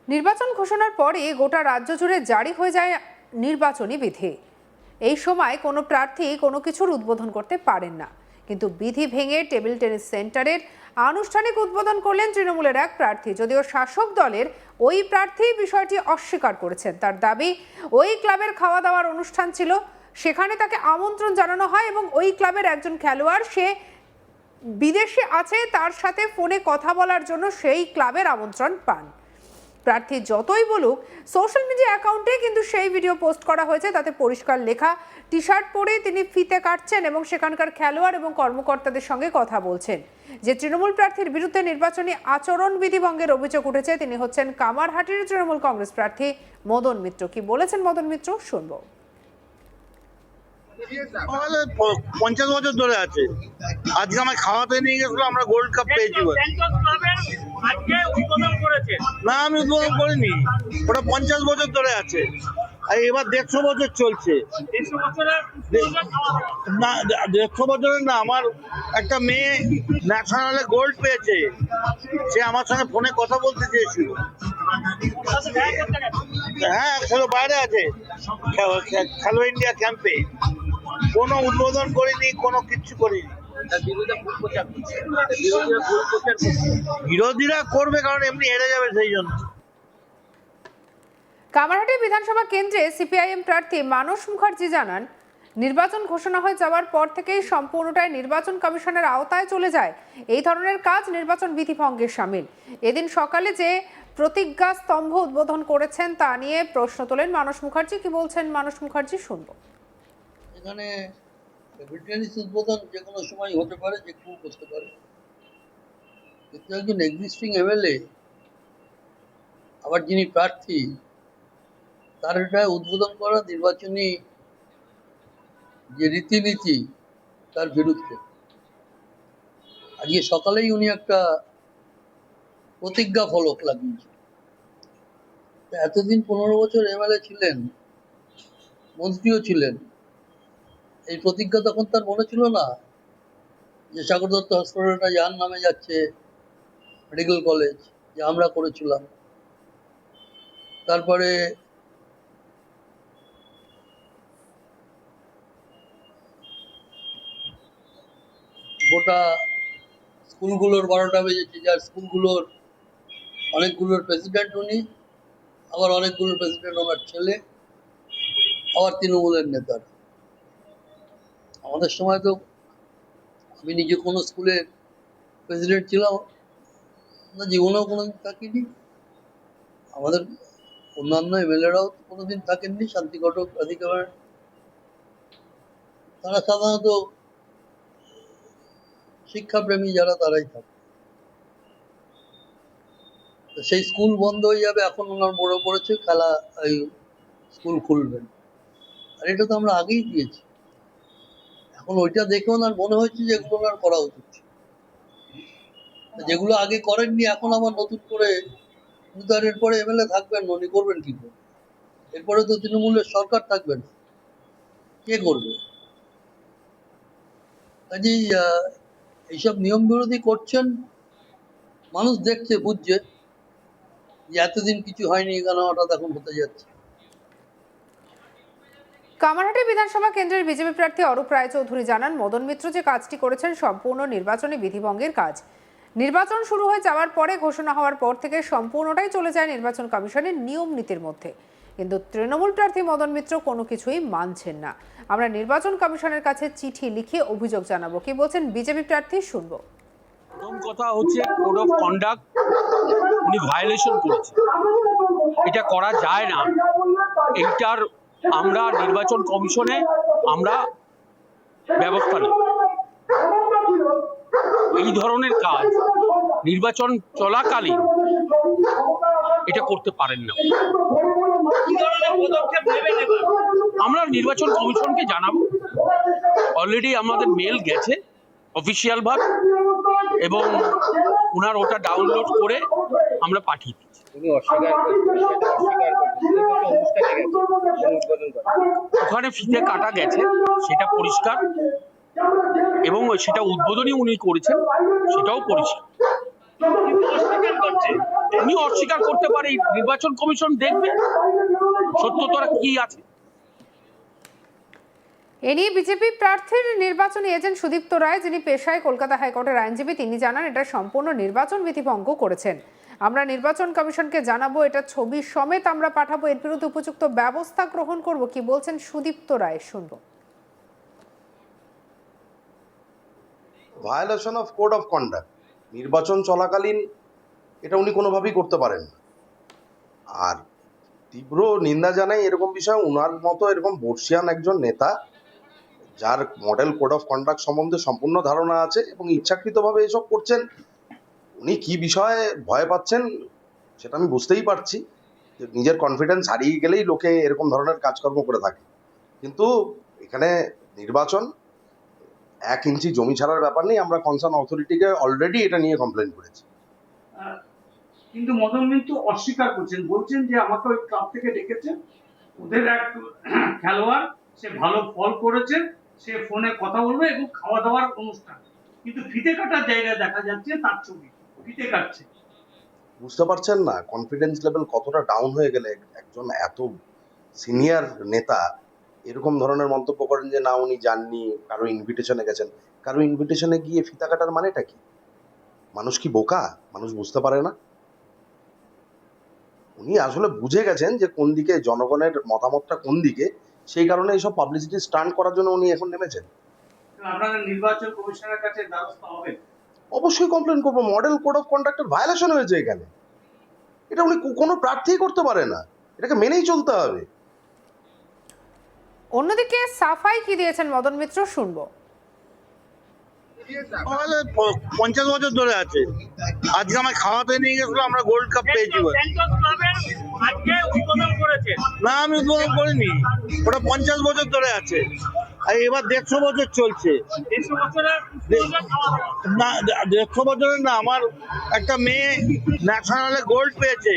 নির্বাচন ঘোষণার পরে গোটা রাজ্য জুড়ে জারি হয়ে যায় নির্বাচনী বিধি। এই সময় কোনো প্রার্থী কোনো কিছুর উদ্বোধন করতে পারেন না, কিন্তু বিধি ভেঙে টেবিল টেনিস সেন্টারের আনুষ্ঠানিক উদ্বোধন করলেন তৃণমূলের এক প্রার্থী। যদিও শাসক দলের ওই প্রার্থী বিষয়টি অস্বীকার করেছেন। তার দাবি, ওই ক্লাবের খাওয়া দাওয়ার অনুষ্ঠান ছিল, সেখানে তাকে আমন্ত্রণ জানানো হয় এবং ওই ক্লাবের একজন খেলোয়াড় সে বিদেশে আছে, তার সাথে ফোনে কথা বলার জন্য সেই ক্লাবের আমন্ত্রণ পান। প্রার্থী যতই বলুক সোশ্যাল মিডিয়া অ্যাকাউন্টে কিন্তু সেই ভিডিও পোস্ট করা হয়েছে, তাতে পরিষ্কার লেখা টি শার্ট পরে তিনি ফিতে কাটছেন এবং সেখানকার খেলোয়াড় এবং কর্মকর্তাদের সঙ্গে কথা বলছেন। যে তৃণমূল প্রার্থীর বিরুদ্ধে নির্বাচনী আচরণবিধি ভঙ্গের অভিযোগ উঠেছে তিনি হচ্ছেন কামারহাটির তৃণমূল কংগ্রেস প্রার্থী মদন মিত্র। কি বলেছেন মদন মিত্র শুনবো। 50 বছর ধরে আছে। আজকে আমার খাওয়াতে নিয়ে গেছিল, আমরা গোল্ড কাপ পেয়েছি। না, আমি উদ্বোধন করিনি, ওটা 50 বছর ধরে আছে। আর এবার 150 বছর চলছে। না, 150 বছরের না, আমার একটা মেয়ে ন্যাশনালে গোল্ড পেয়েছে, সে আমার সঙ্গে ফোনে কথা বলতে চেয়েছিল। হ্যাঁ, খেলো বাইরে আছে, খেলো ইন্ডিয়া ক্যাম্পে। কোনো উদ্বোধন করিনি, কোনো কিচ্ছু করিনি। বিরোধীরা করবে, কারণ এমনি হেরে যাবে সেই জন্য। কামারহাটি বিধানসভা কেন্দ্রে সিপিআইএম প্রার্থী মানস মুখার্জি জানান, নির্বাচন ঘোষণা হয়ে যাওয়ার পর থেকেই সম্পূর্ণটাই নির্বাচন কমিশনের আওতায় চলে যায়। এই ধরনের কাজ নির্বাচন বিধি ভঙ্গের শামিল। এদিন সকালে যে প্রতিজ্ঞা স্তম্ভ উদ্বোধন করেছেন তা নিয়ে প্রশ্ন তোলেন মানস মুখার্জি। কি বলছেন মানস মুখার্জি শুনবো। এখানে উদ্বোধন যে কোনো সময় হতে পারে, যে কেউ করতে পারে, কিন্তু একজন এক্সিস্টিং এমএলএ আবার যিনি প্রার্থী, তার এটা উদ্বোধন করা নির্বাচনী যে রীতিনীতি তার বিরুদ্ধে। আজকে সকালেই উনি একটা প্রতিজ্ঞা ফলক লাগিয়েছেন। এতদিন 15 বছর এমএলএ ছিলেন, মন্ত্রীও ছিলেন, এই প্রতিজ্ঞা তখন তার মনে ছিল না যে সাগর দত্ত হসপিটালটা যার নামে যাচ্ছে, মেডিকেল কলেজ, যে আমরা করেছিলাম। তারপরে গোটা স্কুলগুলোর 12টা বেজেছে, যার স্কুলগুলোর অনেকগুলোর প্রেসিডেন্ট উনি, আবার অনেকগুলোর প্রেসিডেন্ট ওনার ছেলে, আবার তৃণমূলের নেতারা। আমাদের সময় তো আমি নিজে কোনো স্কুলের প্রেসিডেন্ট ছিলাম না, জীবনেও কোনোদিন থাকিনি। আমাদের অন্যান্য এমএলএরাও কোনোদিন থাকেননি, শান্তি ঘটক অধিকার। তারা সাধারণত শিক্ষাপ্রেমী যারা, তারাই থাকে। সেই স্কুল বন্ধ হয়ে যাবে, এখন ওনার বড় পড়েছে, খেলা এই স্কুল খুলবেন। আর এটা তো আমরা আগেই দিয়েছি। এখন ওইটা দেখে ওনার মনে হচ্ছে যে এগুলো ওনার করা উচিত, যেগুলো আগে করেননি এখন আবার নতুন করে। এরপরে এমএলএ থাকবেন, উনি করবেন কি করে? এরপরে তো তৃণমূলের সরকার থাকবে না, কে করবে? কাজেই এইসব নিয়ম বিরোধী করছেন, মানুষ দেখছে, বুঝছে যে এতদিন কিছু হয়নি, কেন হঠাৎ এখন হতে যাচ্ছে। কামারহাটি বিধানসভা কেন্দ্রের বিজেপি প্রার্থী অরূপ রায়চৌধুরী জানান, মদন মিত্র যে কাজটি করেছেন সম্পূর্ণ নির্বাচনী বিধিভঙ্গের কাজ। নির্বাচন শুরু হয়ে যাওয়ার পরে, ঘোষণা হওয়ার পর থেকে সম্পূর্ণটাই চলে যায় নির্বাচন কমিশনের নিয়ম নীতির মধ্যে। কিন্তু তৃণমূল প্রার্থী মদন মিত্র কোনো কিছুই মানছেন না। আমরা নির্বাচন কমিশনের কাছে চিঠি লিখে অভিযোগ জানাবো। কি বলছেন বিজেপি প্রার্থী শুনবো। প্রথম কথা হচ্ছে কোড অফ কন্ডাক্ট উনি ভায়োলেশন করেছে, এটা করা যায় না। এইটার আমরা নির্বাচন কমিশনে আমরা ব্যবস্থা নেব। এই ধরনের কাজ নির্বাচন চলাকালীন এটা করতে পারেন না। আমরা নির্বাচন কমিশনকে জানাবো, অলরেডি আমাদের মেল গেছে অফিসিয়াল ভাবে, এবং ওনার ওটা ডাউনলোড করে আমরা পাঠিয়ে দিচ্ছি। ওখানে ফিতে কাটা গেছে, সেটা পরিষ্কার, এবং সেটা উদ্বোধনী উনি করেছেন, সেটাও পরিষ্কার। উনি অস্বীকার করতে পারে, নির্বাচন কমিশন দেখবে সত্যতা কি আছে। এ নিয়ে বিজেপি প্রার্থীর নির্বাচনী এজেন্ট সুদীপ্ত রায়, যিনি পেশায় কলকাতা হাইকোর্টের আইনজীবী, তিনি জানান এটা সম্পূর্ণ নির্বাচন বিধি ভঙ্গ করেছেন। আমরা নির্বাচন কমিশনকে জানাবো, এটা ছবি সমেত আমরা পাঠাবো, এর বিরুদ্ধে উপযুক্ত ব্যবস্থা গ্রহণ করব। কি বলছেন সুদীপ্ত রায়, শুনবো। Violation of code of conduct নির্বাচন চলাকালীন এটা উনি কোনোভাবেই করতে পারেন না। আর তীব্র নিন্দা জানাই এরকম বিষয়। উনার মতো এরকম বর্ষিয়ান একজন নেতা, যার মডেল কোড অফ কন্ডাক্ট সম্বন্ধে সম্পূর্ণ ধারণা আছে এবং ইচ্ছাকৃতভাবে এসব করছেন, উনি কি বিষয়ে ভয় পাচ্ছেন সেটা আমি বুঝতেই পারছি। যে নিজের কনফিডেন্স হারিয়ে গেলেই লোকে এরকম ধরনের কাজকর্ম করে থাকে। কিন্তু এখানে নির্বাচন, 1 ইঞ্চি জমি ছাড়ার ব্যাপার নেই। আমরা কনসার্ন অথরিটিকে অলরেডি এটা নিয়ে কমপ্লেন করেছি। কিন্তু মদন মিত্র অস্বীকার করছেন, বলছেন যে আমাকে ওই ক্লাব থেকে ডেকেছে, ওদের এক খেলোয়াড়, সে ভালো ফল করেছে, সে ফোনে কথা বলবে এবং খাওয়া দাওয়ার অনুষ্ঠান, কিন্তু ফিতে কাটার জায়গায় দেখা যাচ্ছে তার ছবি ফিতে কাটছে। বুঝতে পারছেন না কনফিডেন্স লেভেল কতটা ডাউন হয়ে গেলে একজন এত সিনিয়র নেতা এরকম ধরনের মন্তব্য করেন যে না উনি যাননি, কারো ইনভিটেশনে গেছেন। কারো ইনভিটেশনে গিয়ে ফিতা কাটার মানেটা কি? মানুষ কি বোকা? মানুষ বুঝতে পারে না? উনি আসলে বুঝে গেছেন যে কোন দিকে জনগণের মতামতটা কোন দিকে, সেই কারণে এইসব পাবলিসিটি স্টান্ট করার জন্য উনি এখন নেমেছেন। আপনাদের নির্বাচন কমিশনের কাছে দ্বারস্থ হবে? অবশ্যই কমপ্লেন করবো। মডেল কোড অফ কন্ডাক্টের ভায়োলেশন হয়েছে এখানে। এটা উনি কোনো প্রার্থীই করতে পারে না, এটাকে মেনেই চলতে হবে। অন্যদিকে সাফাই কি দিয়েছেন মদন মিত্র, শুনবো। আমাদের 50 বছর ধরে আছে। আজকে আমায় খাওয়াতে নিয়ে গেছিল, আমরা গোল্ড কাপ পেয়েছি বলে। না, আমি উদ্বোধন করিনি, ওটা 50 বছর ধরে আছে। আর এবার 150 বছর চলছে। না, 150 বছরের না, আমার একটা মেয়ে ন্যাশনালে গোল্ড পেয়েছে,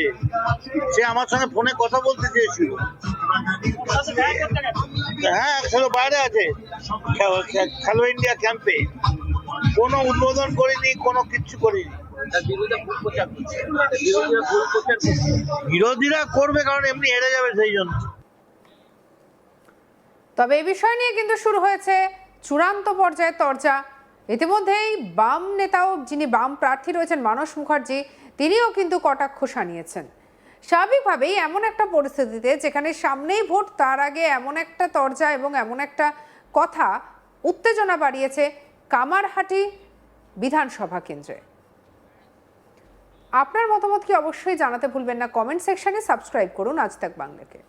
সে আমার সঙ্গে ফোনে কথা বলতে চেয়েছিল। হ্যাঁ, খেলো বাইরে আছে, খেলো ইন্ডিয়া ক্যাম্পে। কোনো উদ্বোধন করিনি, কোনো কিচ্ছু করিনি। বিরোধীরা করবে, কারণ এমনি হেরে যাবে সেই জন্য। তবে এই বিষয় নিয়ে কিন্তু শুরু হয়েছে চূড়ান্ত পর্যায়ে চর্চা। ইতিমধ্যেই বাম নেতাও, যিনি বাম প্রার্থী রয়েছেন মানস মুখার্জি, তিনিও কিন্তু কটাক্ষ শানিয়েছেন। স্বাভাবিকভাবেই এমন একটা পরিস্থিতিতে যেখানে সামনেই ভোট, তার আগে এমন একটা তরজা এবং এমন একটা কথা উত্তেজনা বাড়িয়েছে কামারহাটি বিধানসভা কেন্দ্রে। আপনার মতামত কি অবশ্যই জানাতে ভুলবেন না কমেন্ট সেকশনে। সাবস্ক্রাইব করুন আজ তাক বাংলাকে।